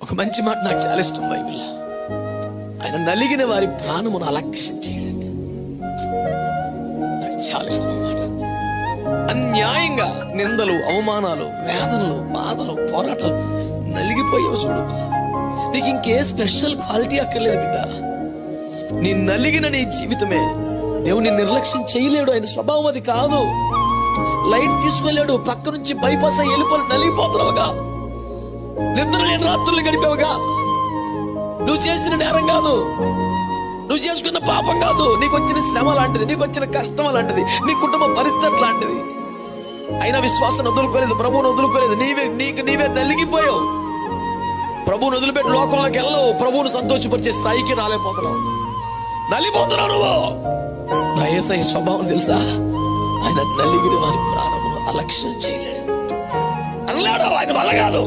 ఒక మంచి మాట నాకు చాలా ఇష్టం బైబిల్లో. ఆయన నలిగిన వారి ప్రాణమును అలక్ష్యం చేయడండి. నాకు చాలా ఇష్టం అన్నమాట. అన్యాయంగా నిందలు, అవమానాలు, వేదనలు, బాధలు, పోరాటాలు నలిగిపోయావు చూడు. నీకు ఇంకే స్పెషల్ క్వాలిటీ అక్కర్లేదు బిడ్డ. నీ నలిగిన నీ జీవితమే దేవుని నిర్లక్ష్యం చేయలేడు. ఆయన స్వభావం అది కాదు. లైట్ తీసుకెళ్ళాడు, పక్క నుంచి బైపాస్ అయ్యి వెళ్ళిపోయి నలిగిపోతున్నావుగా. నిద్ర లేని రాత్రులు గడిపావుగా. నువ్వు చేసిన నేరం కాదు, నువ్వు చేసుకున్న పాపం కాదు, నీకు వచ్చిన శ్రమ లాంటిది, నీకు వచ్చిన కష్టం లాంటిది, నీ కుటుంబ పరిస్థితి లాంటిది. అయినా విశ్వాసం వదులుకోలేదు, ప్రభువును వదులుకోలేదు. నీవే నలిగిపోయావు. ప్రభువును వదిలిపెట్టి లోకంలోకి వెళ్ళవు. ప్రభువును సంతోషపరిచే స్థాయికి రాలేకపోతున్నావు, నలిగిపోతున్నావు నువ్వు. నా యేసయ్య స్వభావం తెలుసా? ఆయన నలిగిన వారి ప్రాణమును అలక్ష్యం చేయలేడు అన్నాడు. ఆయన వల్ల కాదు.